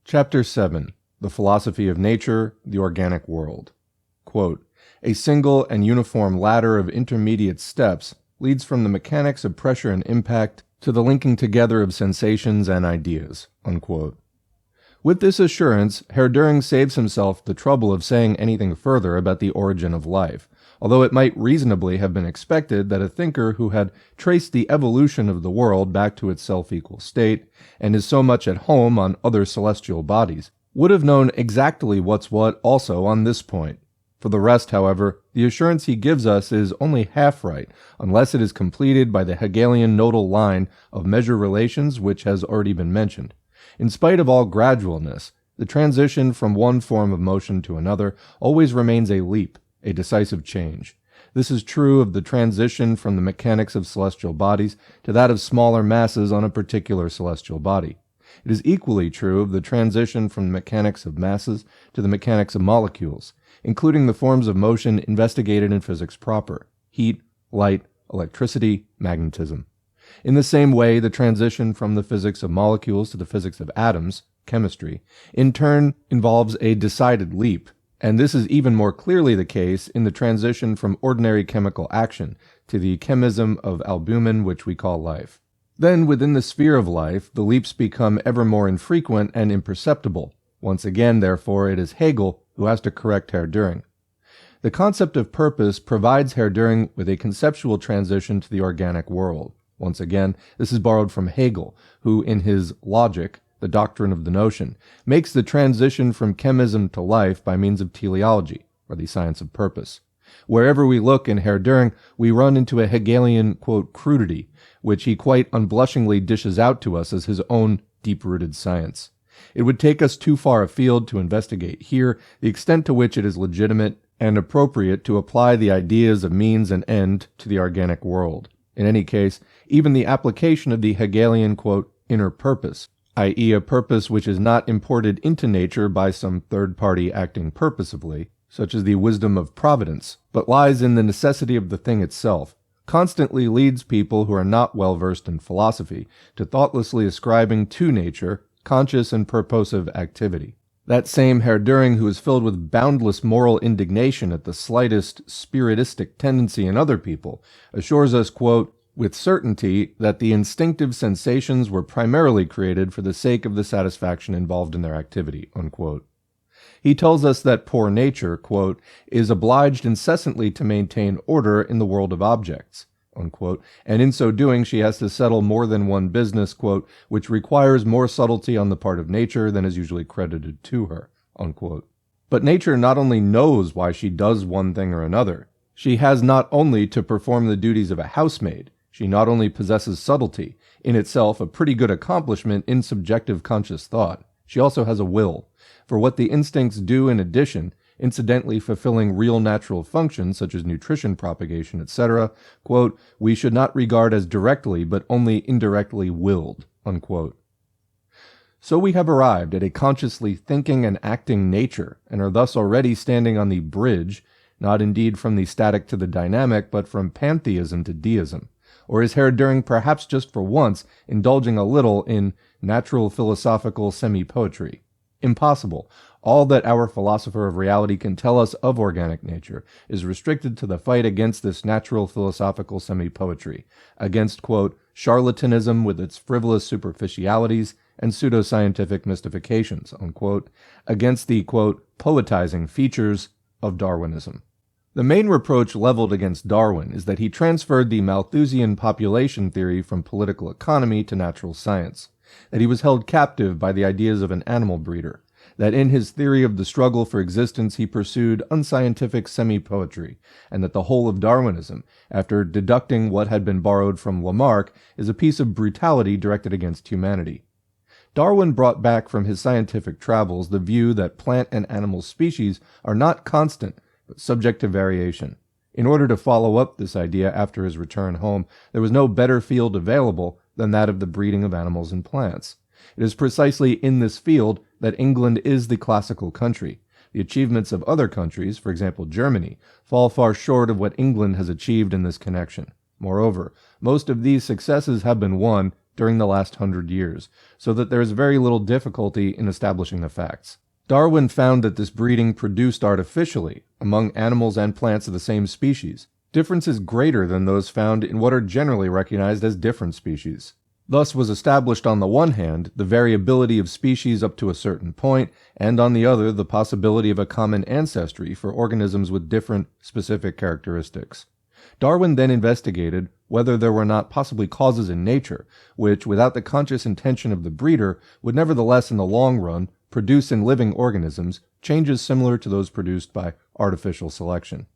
Chapter 7. The Philosophy of Nature, the Organic World. Quote, "A single and uniform ladder of intermediate steps leads from the mechanics of pressure and impact to the linking together of sensations and ideas." Unquote. With this assurance, Heredity saves himself the trouble of saying anything further about the origin of life, although it might reasonably have been expected that a thinker who had traced the evolution of the world back to its self-equal state, and is so much at home on other celestial bodies, would have known exactly what's what also on this point. For the rest, however, the assurance he gives us is only half right, unless it is completed by the Hegelian nodal line of measure relations which has already been mentioned. In spite of all gradualness, the transition from one form of motion to another always remains a leap, a decisive change. This is true of the transition from the mechanics of celestial bodies to that of smaller masses on a particular celestial body. It is equally true of the transition from the mechanics of masses to the mechanics of molecules, including the forms of motion investigated in physics proper: heat, light, electricity, magnetism. In the same way, the transition from the physics of molecules to the physics of atoms, chemistry, in turn involves a decided leap, and this is even more clearly the case in the transition from ordinary chemical action to the chemism of albumin which we call life. Then, within the sphere of life, the leaps become ever more infrequent and imperceptible. Once again, therefore, it is Hegel who has to correct Heredity. The concept of purpose provides Heredity with a conceptual transition to the organic world. Once again, this is borrowed from Hegel, who in his Logic, the doctrine of the notion, makes the transition from chemism to life by means of teleology, or the science of purpose. Wherever we look in Heredity, we run into a Hegelian, quote, crudity, which he quite unblushingly dishes out to us as his own deep-rooted science. It would take us too far afield to investigate here the extent to which it is legitimate and appropriate to apply the ideas of means and end to the organic world. In any case, even the application of the Hegelian, quote, inner purpose, i.e. a purpose which is not imported into nature by some third party acting purposively, such as the wisdom of providence, but lies in the necessity of the thing itself, constantly leads people who are not well versed in philosophy to thoughtlessly ascribing to nature conscious and purposive activity. That same Heredity who is filled with boundless moral indignation at the slightest spiritistic tendency in other people assures us, quote, with certainty that the instinctive sensations were primarily created for the sake of the satisfaction involved in their activity, unquote. He tells us that poor nature, quote, is obliged incessantly to maintain order in the world of objects, unquote, and in so doing she has to settle more than one business, quote, which requires more subtlety on the part of nature than is usually credited to her, unquote. But nature not only knows why she does one thing or another, she has not only to perform the duties of a housemaid, she not only possesses subtlety, in itself a pretty good accomplishment in subjective conscious thought, she also has a will, for what the instincts do in addition, incidentally fulfilling real natural functions such as nutrition, propagation, etc., quote, we should not regard as directly but only indirectly willed, unquote. So we have arrived at a consciously thinking and acting nature, and are thus already standing on the bridge, not indeed from the static to the dynamic, but from pantheism to deism. Or is Heredity perhaps just for once indulging a little in natural philosophical semi-poetry? Impossible. All that our philosopher of reality can tell us of organic nature is restricted to the fight against this natural philosophical semi-poetry, against, quote, charlatanism with its frivolous superficialities and pseudoscientific mystifications, unquote, against the, quote, poetizing features of Darwinism. The main reproach leveled against Darwin is that he transferred the Malthusian population theory from political economy to natural science, that he was held captive by the ideas of an animal breeder, that in his theory of the struggle for existence he pursued unscientific semi-poetry, and that the whole of Darwinism, after deducting what had been borrowed from Lamarck, is a piece of brutality directed against humanity. Darwin brought back from his scientific travels the view that plant and animal species are not constant, but subject to variation. In order to follow up this idea after his return home, there was no better field available than that of the breeding of animals and plants. It is precisely in this field that England is the classical country. The achievements of other countries, for example Germany, fall far short of what England has achieved in this connection. Moreover, most of these successes have been won during the last 100 years, so that there is very little difficulty in establishing the facts. Darwin found that this breeding produced artificially, among animals and plants of the same species, differences greater than those found in what are generally recognized as different species. Thus was established on the one hand the variability of species up to a certain point, and on the other the possibility of a common ancestry for organisms with different specific characteristics. Darwin then investigated whether there were not possibly causes in nature, which, without the conscious intention of the breeder, would nevertheless in the long run produce in living organisms changes similar to those produced by artificial selection.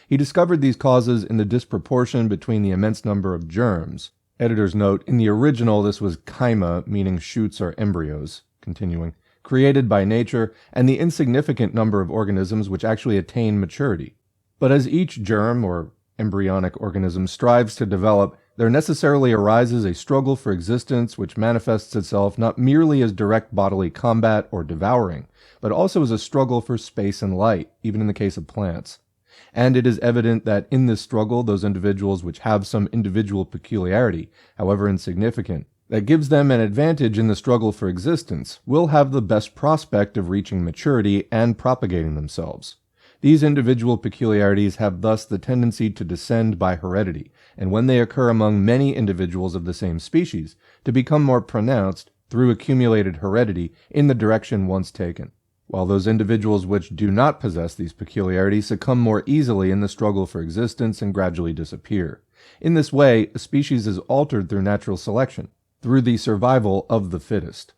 He discovered these causes in the disproportion between the immense number of germs. Editor's note, in the original this was chyma, meaning shoots or embryos, continuing, created by nature, and the insignificant number of organisms which actually attain maturity. But as each germ or embryonic organism strives to develop, there necessarily arises a struggle for existence which manifests itself not merely as direct bodily combat or devouring, but also as a struggle for space and light, even in the case of plants. And it is evident that in this struggle, those individuals which have some individual peculiarity, however insignificant, that gives them an advantage in the struggle for existence, will have the best prospect of reaching maturity and propagating themselves. These individual peculiarities have thus the tendency to descend by heredity, and when they occur among many individuals of the same species, to become more pronounced through accumulated heredity in the direction once taken, while those individuals which do not possess these peculiarities succumb more easily in the struggle for existence and gradually disappear. In this way, a species is altered through natural selection, through the survival of the fittest.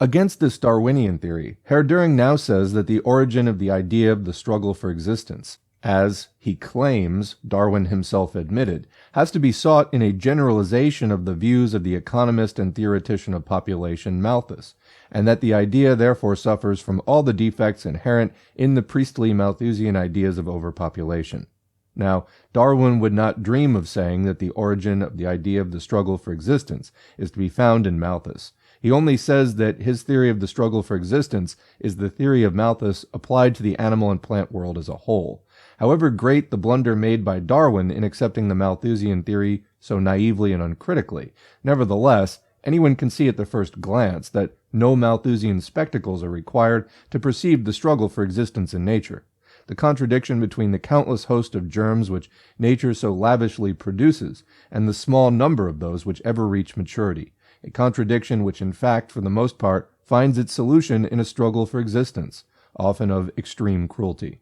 Against this Darwinian theory, Heredity now says that the origin of the idea of the struggle for existence, as he claims Darwin himself admitted, has to be sought in a generalization of the views of the economist and theoretician of population Malthus, and that the idea therefore suffers from all the defects inherent in the priestly Malthusian ideas of overpopulation. Now, Darwin would not dream of saying that the origin of the idea of the struggle for existence is to be found in Malthus. He only says that his theory of the struggle for existence is the theory of Malthus applied to the animal and plant world as a whole. However great the blunder made by Darwin in accepting the Malthusian theory so naively and uncritically, nevertheless, anyone can see at the first glance that no Malthusian spectacles are required to perceive the struggle for existence in nature. The contradiction between the countless host of germs which nature so lavishly produces, and the small number of those which ever reach maturity, a contradiction which in fact, for the most part, finds its solution in a struggle for existence, often of extreme cruelty.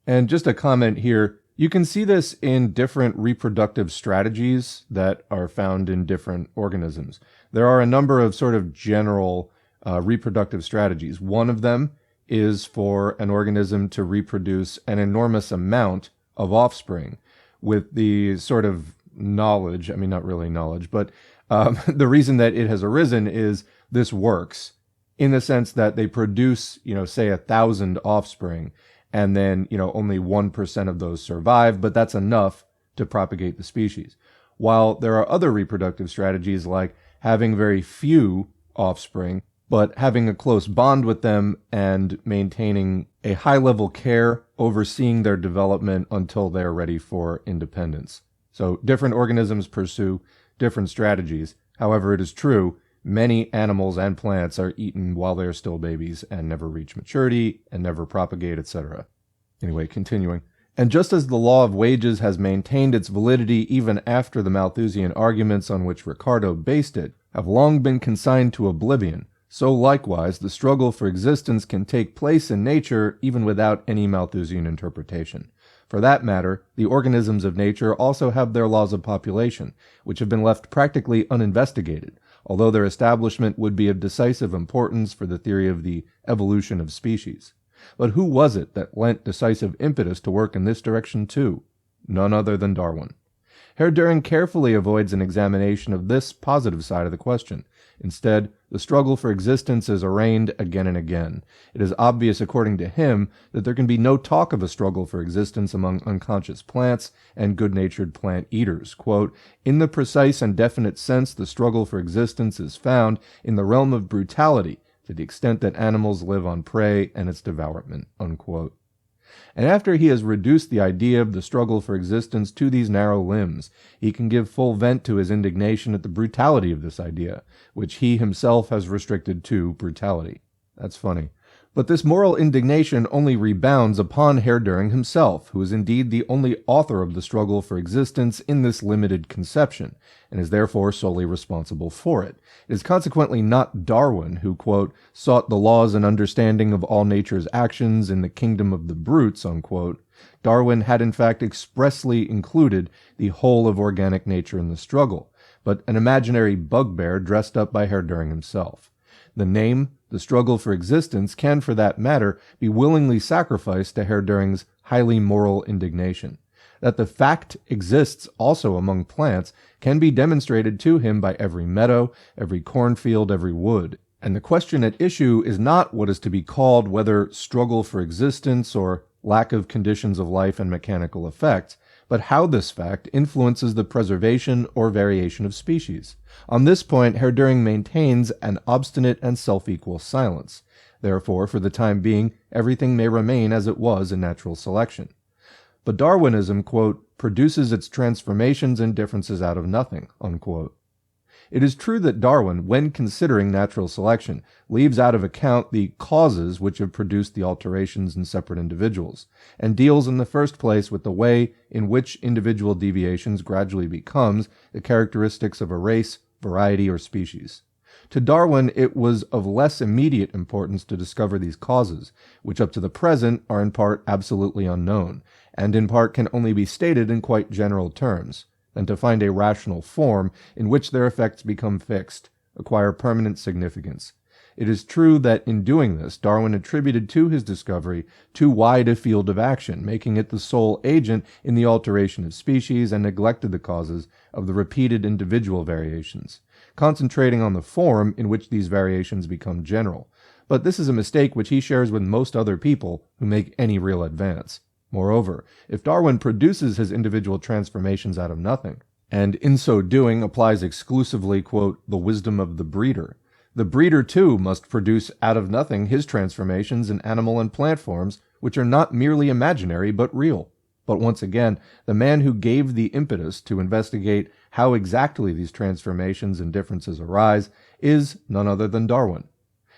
And just a comment here, you can see this in different reproductive strategies that are found in different organisms. There are a number of sort of general reproductive strategies. One of them is for an organism to reproduce an enormous amount of offspring with the sort of knowledge, I mean, not really knowledge, but the reason that it has arisen is this works in the sense that they produce, say 1,000 offspring, and then, only 1% of those survive, but that's enough to propagate the species. While there are other reproductive strategies like having very few offspring, but having a close bond with them and maintaining a high-level care, overseeing their development until they're ready for independence. So different organisms pursue different strategies. However, it is true, many animals and plants are eaten while they're still babies and never reach maturity and never propagate, etc. Anyway, continuing. And just as the law of wages has maintained its validity even after the Malthusian arguments on which Ricardo based it have long been consigned to oblivion, so likewise the struggle for existence can take place in nature even without any Malthusian interpretation. For that matter, the organisms of nature also have their laws of population, which have been left practically uninvestigated, although their establishment would be of decisive importance for the theory of the evolution of species. But who was it that lent decisive impetus to work in this direction too? None other than Darwin. Heredity carefully avoids an examination of this positive side of the question. Instead, the struggle for existence is arraigned again and again. It is obvious, according to him, that there can be no talk of a struggle for existence among unconscious plants and good-natured plant eaters. Quote, in the precise and definite sense, the struggle for existence is found in the realm of brutality, to the extent that animals live on prey and its devourment. Unquote. And after he has reduced the idea of the struggle for existence to these narrow limbs, he can give full vent to his indignation at the brutality of this idea, which he himself has restricted to brutality. That's funny. But this moral indignation only rebounds upon Heredity himself, who is indeed the only author of the struggle for existence in this limited conception, and is therefore solely responsible for it. It is consequently not Darwin who, quote, sought the laws and understanding of all nature's actions in the kingdom of the brutes, unquote. Darwin had in fact expressly included the whole of organic nature in the struggle, but an imaginary bugbear dressed up by Heredity himself. The name, the struggle for existence, can, for that matter, be willingly sacrificed to Heredity's highly moral indignation. That the fact exists also among plants can be demonstrated to him by every meadow, every cornfield, every wood. And the question at issue is not what is to be called whether struggle for existence or lack of conditions of life and mechanical effects, but how this fact influences the preservation or variation of species. On this point, Heredity maintains an obstinate and self-equal silence. Therefore, for the time being, everything may remain as it was in natural selection. But Darwinism, quote, produces its transformations and differences out of nothing, unquote. It is true that Darwin, when considering natural selection, leaves out of account the causes which have produced the alterations in separate individuals, and deals in the first place with the way in which individual deviations gradually becomes the characteristics of a race, variety, or species. To Darwin, it was of less immediate importance to discover these causes, which up to the present are in part absolutely unknown, and in part can only be stated in quite general terms, than to find a rational form in which their effects become fixed, acquire permanent significance. It is true that in doing this, Darwin attributed to his discovery too wide a field of action, making it the sole agent in the alteration of species, and neglected the causes of the repeated individual variations, concentrating on the form in which these variations become general. But this is a mistake which he shares with most other people who make any real advance. Moreover, if Darwin produces his individual transformations out of nothing, and in so doing applies exclusively, quote, the wisdom of the breeder too must produce out of nothing his transformations in animal and plant forms, which are not merely imaginary but real. But once again, the man who gave the impetus to investigate how exactly these transformations and differences arise is none other than Darwin.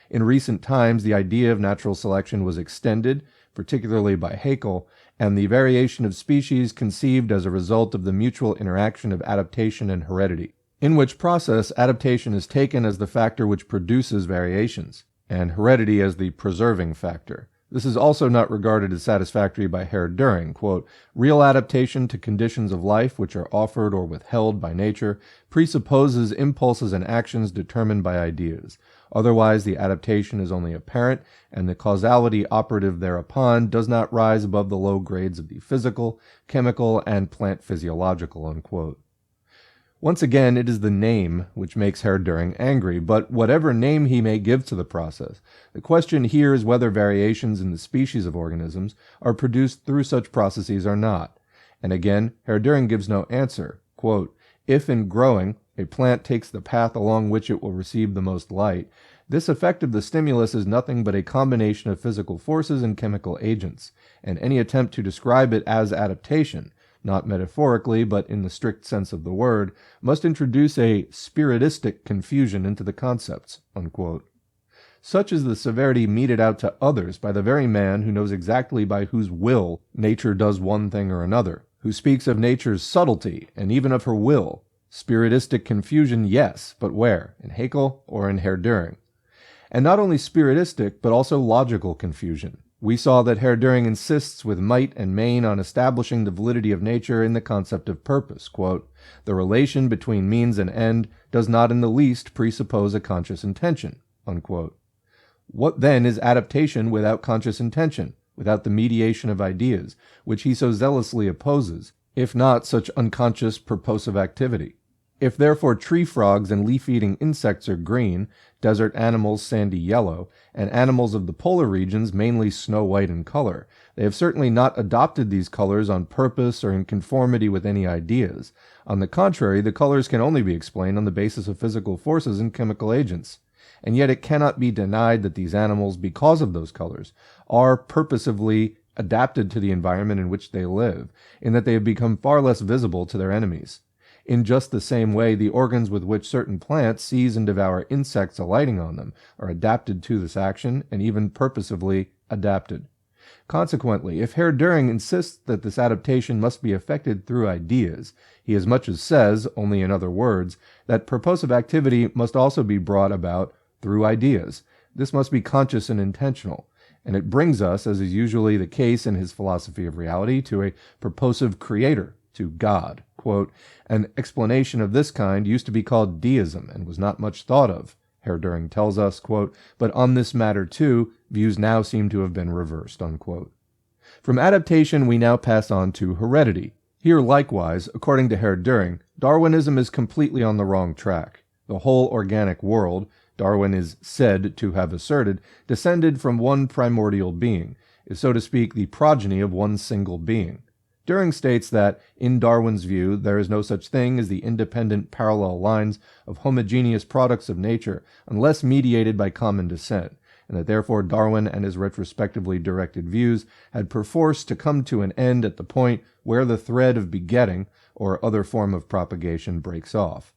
In recent times, the idea of natural selection was extended, particularly by Haeckel, and the variation of species conceived as a result of the mutual interaction of adaptation and heredity, in which process adaptation is taken as the factor which produces variations, and heredity as the preserving factor. This is also not regarded as satisfactory by Heredity. Quote, real adaptation to conditions of life which are offered or withheld by nature presupposes impulses and actions determined by ideas. Otherwise, the adaptation is only apparent, and the causality operative thereupon does not rise above the low grades of the physical, chemical, and plant physiological, unquote. Once again, it is the name which makes Heredity angry, but whatever name he may give to the process, the question here is whether variations in the species of organisms are produced through such processes or not. And again, Heredity gives no answer. Quote, if in growing, a plant takes the path along which it will receive the most light, this effect of the stimulus is nothing but a combination of physical forces and chemical agents, and any attempt to describe it as adaptation, not metaphorically, but in the strict sense of the word, must introduce a spiritistic confusion into the concepts, unquote. Such is the severity meted out to others by the very man who knows exactly by whose will nature does one thing or another, who speaks of nature's subtlety, and even of her will. Spiritistic confusion, yes, but where? In Haeckel or in Heredity? And not only spiritistic, but also logical confusion. We saw that Heredity insists with might and main on establishing the validity of nature in the concept of purpose. Quote, the relation between means and end does not in the least presuppose a conscious intention, unquote. What then is adaptation without conscious intention, without the mediation of ideas, which he so zealously opposes, if not such unconscious purposive activity? If therefore tree frogs and leaf-eating insects are green, desert animals sandy yellow, and animals of the polar regions mainly snow-white in color, they have certainly not adopted these colors on purpose or in conformity with any ideas. On the contrary, the colors can only be explained on the basis of physical forces and chemical agents. And yet it cannot be denied that these animals, because of those colors, are purposively adapted to the environment in which they live, in that they have become far less visible to their enemies. In just the same way, the organs with which certain plants seize and devour insects alighting on them are adapted to this action, and even purposively adapted. Consequently, if Heredity insists that this adaptation must be effected through ideas, he as much as says, only in other words, that purposive activity must also be brought about through ideas. This must be conscious and intentional, and it brings us, as is usually the case in his philosophy of reality, to a purposive creator, to God. Quote, an explanation of this kind used to be called deism and was not much thought of, Heredity tells us, quote, but on this matter too, views now seem to have been reversed, unquote. From adaptation, we now pass on to heredity. Here, likewise, according to Heredity, Darwinism is completely on the wrong track. The whole organic world, Darwin is said to have asserted, descended from one primordial being, is so to speak the progeny of one single being. During states that, in Darwin's view, there is no such thing as the independent parallel lines of homogeneous products of nature unless mediated by common descent, and that therefore Darwin and his retrospectively directed views had perforce to come to an end at the point where the thread of begetting, or other form of propagation, breaks off.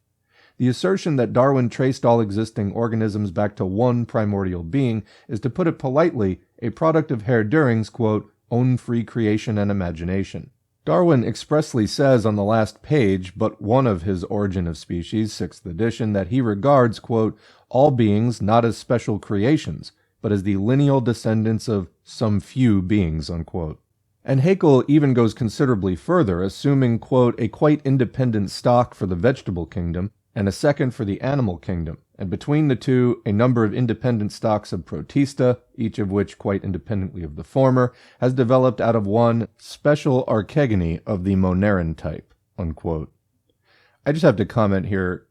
The assertion that Darwin traced all existing organisms back to one primordial being is, to put it politely, a product of Heredity's, quote, own free creation and imagination. Darwin expressly says on the last page, but one of his Origin of Species, 6th edition, that he regards, quote, all beings not as special creations, but as the lineal descendants of some few beings, unquote. And Haeckel even goes considerably further, assuming, quote, a quite independent stock for the vegetable kingdom, and a second for the animal kingdom, and between the two a number of independent stocks of protista, each of which, quite independently of the former, has developed out of one special archegony of the Moneran type, unquote. I just have to comment here,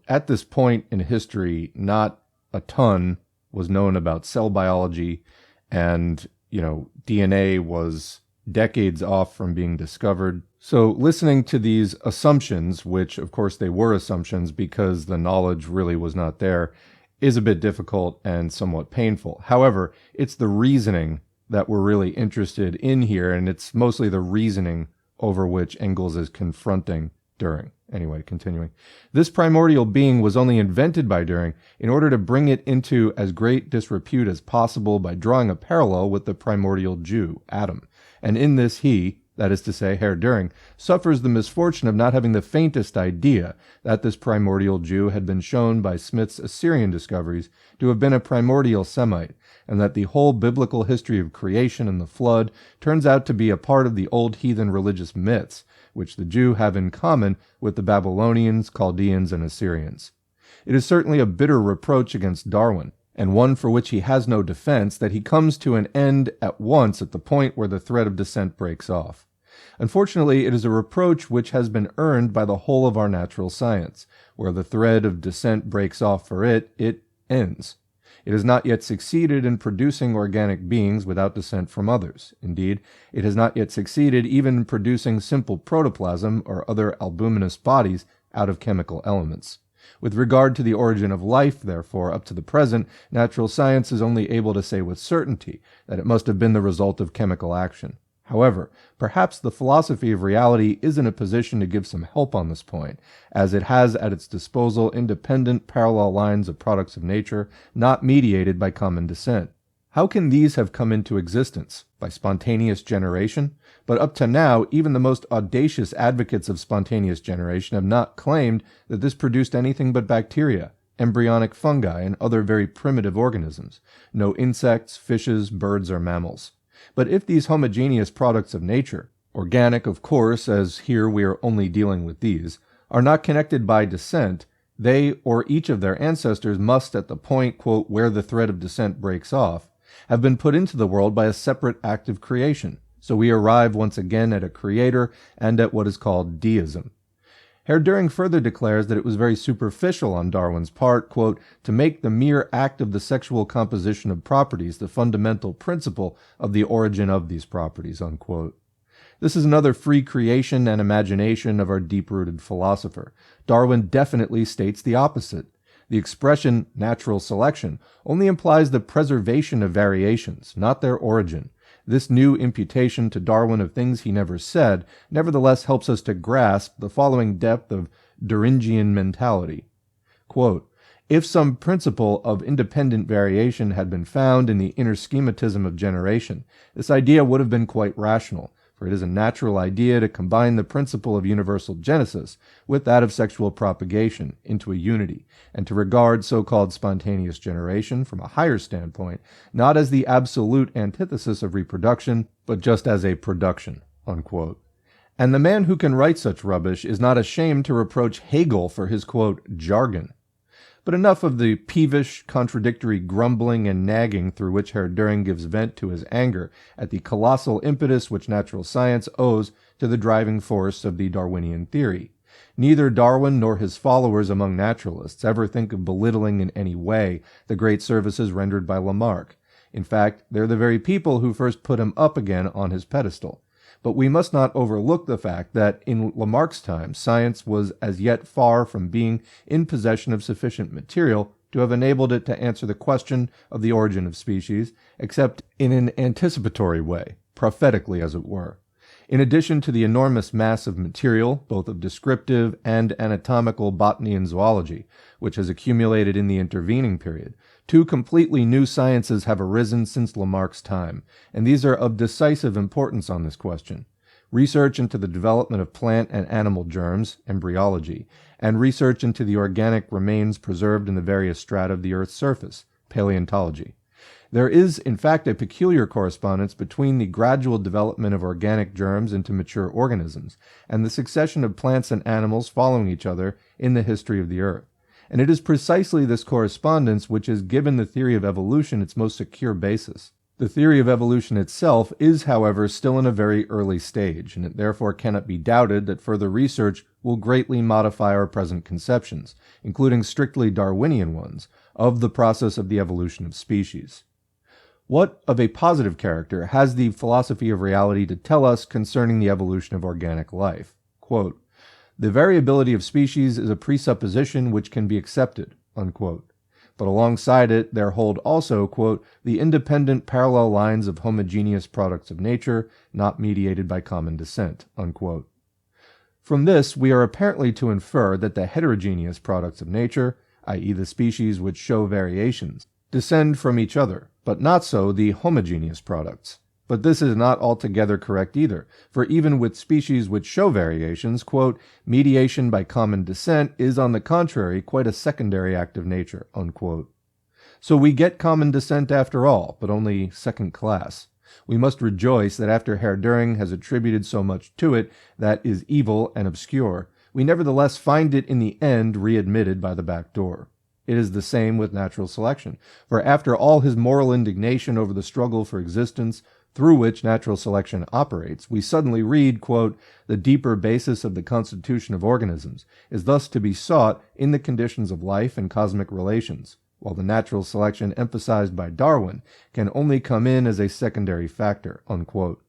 at this point in history, not a ton was known about cell biology, and, DNA was decades off from being discovered. So listening to these assumptions, which of course they were assumptions because the knowledge really was not there, is a bit difficult and somewhat painful. However, it's the reasoning that we're really interested in here, and it's mostly the reasoning over which Engels is confronting Duhring. Anyway, continuing. This primordial being was only invented by Duhring in order to bring it into as great disrepute as possible by drawing a parallel with the primordial Jew, Adam. And in this he, that is to say, Heredity, suffers the misfortune of not having the faintest idea that this primordial Jew had been shown by Smith's Assyrian discoveries to have been a primordial Semite, and that the whole biblical history of creation and the flood turns out to be a part of the old heathen religious myths, which the Jew have in common with the Babylonians, Chaldeans, and Assyrians. It is certainly a bitter reproach against Darwin, and one for which he has no defense, that he comes to an end at once at the point where the thread of descent breaks off. Unfortunately, it is a reproach which has been earned by the whole of our natural science. Where the thread of descent breaks off for it, it ends. It has not yet succeeded in producing organic beings without descent from others. Indeed, it has not yet succeeded even in producing simple protoplasm or other albuminous bodies out of chemical elements. With regard to the origin of life, therefore, up to the present, natural science is only able to say with certainty that it must have been the result of chemical action. However, perhaps the philosophy of reality is in a position to give some help on this point, as it has at its disposal independent parallel lines of products of nature, not mediated by common descent. How can these have come into existence? By spontaneous generation? But up to now, even the most audacious advocates of spontaneous generation have not claimed that this produced anything but bacteria, embryonic fungi, and other very primitive organisms. No insects, fishes, birds, or mammals. But if these homogeneous products of nature, organic of course, as here we are only dealing with these, are not connected by descent, they or each of their ancestors must, at the point, quote, where the thread of descent breaks off, have been put into the world by a separate act of creation. So we arrive once again at a creator and at what is called deism. Heredity further declares that it was very superficial on Darwin's part, quote, to make the mere act of the sexual composition of properties the fundamental principle of the origin of these properties, unquote. This is another free creation and imagination of our deep-rooted philosopher. Darwin definitely states the opposite. The expression natural selection only implies the preservation of variations, not their origin. This new imputation to Darwin of things he never said nevertheless helps us to grasp the following depth of Duhringian mentality. Quote, if some principle of independent variation had been found in the inner schematism of generation, this idea would have been quite rational, for it is a natural idea to combine the principle of universal genesis with that of sexual propagation into a unity, and to regard so-called spontaneous generation from a higher standpoint, not as the absolute antithesis of reproduction, but just as a production, unquote. And the man who can write such rubbish is not ashamed to reproach Hegel for his, quote, jargon. But enough of the peevish, contradictory grumbling and nagging through which Heredity gives vent to his anger at the colossal impetus which natural science owes to the driving force of the Darwinian theory. Neither Darwin nor his followers among naturalists ever think of belittling in any way the great services rendered by Lamarck. In fact, they're the very people who first put him up again on his pedestal. But we must not overlook the fact that in Lamarck's time, science was as yet far from being in possession of sufficient material to have enabled it to answer the question of the origin of species, except in an anticipatory way, prophetically as it were. In addition to the enormous mass of material, both of descriptive and anatomical botany and zoology, which has accumulated in the intervening period, two completely new sciences have arisen since Lamarck's time, and these are of decisive importance on this question. Research into the development of plant and animal germs, embryology, and research into the organic remains preserved in the various strata of the Earth's surface, paleontology. There is, in fact, a peculiar correspondence between the gradual development of organic germs into mature organisms and the succession of plants and animals following each other in the history of the Earth. And it is precisely this correspondence which has given the theory of evolution its most secure basis. The theory of evolution itself is, however, still in a very early stage, and it therefore cannot be doubted that further research will greatly modify our present conceptions, including strictly Darwinian ones, of the process of the evolution of species. What of a positive character has the philosophy of reality to tell us concerning the evolution of organic life? Quote, the variability of species is a presupposition which can be accepted, unquote. But alongside it there hold also, quote, the independent parallel lines of homogeneous products of nature, not mediated by common descent, unquote. From this we are apparently to infer that the heterogeneous products of nature, i.e. the species which show variations, descend from each other, but not so the homogeneous products. But this is not altogether correct either, for even with species which show variations, quote, mediation by common descent is on the contrary quite a secondary act of nature, unquote. So we get common descent after all, but only second class. We must rejoice that after Heredity has attributed so much to it that is evil and obscure, we nevertheless find it in the end readmitted by the back door. It is the same with natural selection, for after all his moral indignation over the struggle for existence through which natural selection operates, we suddenly read, quote, the deeper basis of the constitution of organisms is thus to be sought in the conditions of life and cosmic relations, while the natural selection emphasized by Darwin can only come in as a secondary factor, unquote.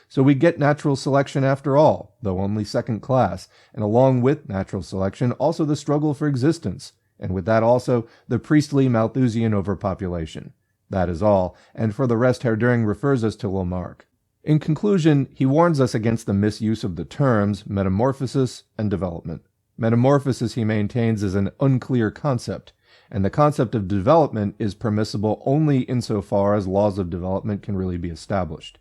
So we get natural selection after all, though only second class, and along with natural selection also the struggle for existence, and with that also the priestly Malthusian overpopulation. That is all, and for the rest Heredity refers us to Lamarck. In conclusion, he warns us against the misuse of the terms metamorphosis and development. Metamorphosis, he maintains, is an unclear concept, and the concept of development is permissible only insofar as laws of development can really be established.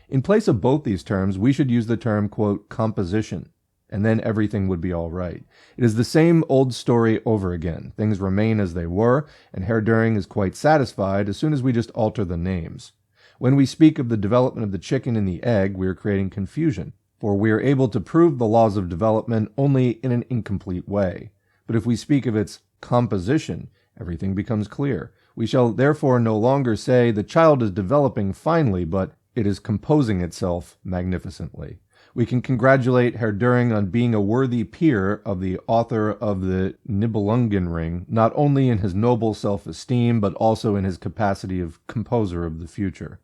In place of both these terms, we should use the term, quote, composition, and then everything would be all right. It is the same old story over again. Things remain as they were, and Heredity is quite satisfied as soon as we just alter the names. When we speak of the development of the chicken and the egg, we are creating confusion, for we are able to prove the laws of development only in an incomplete way. But if we speak of its composition, everything becomes clear. We shall therefore no longer say the child is developing finely, but it is composing itself magnificently. We can congratulate Heredity on being a worthy peer of the author of the Nibelungenring, not only in his noble self-esteem, but also in his capacity of composer of the future.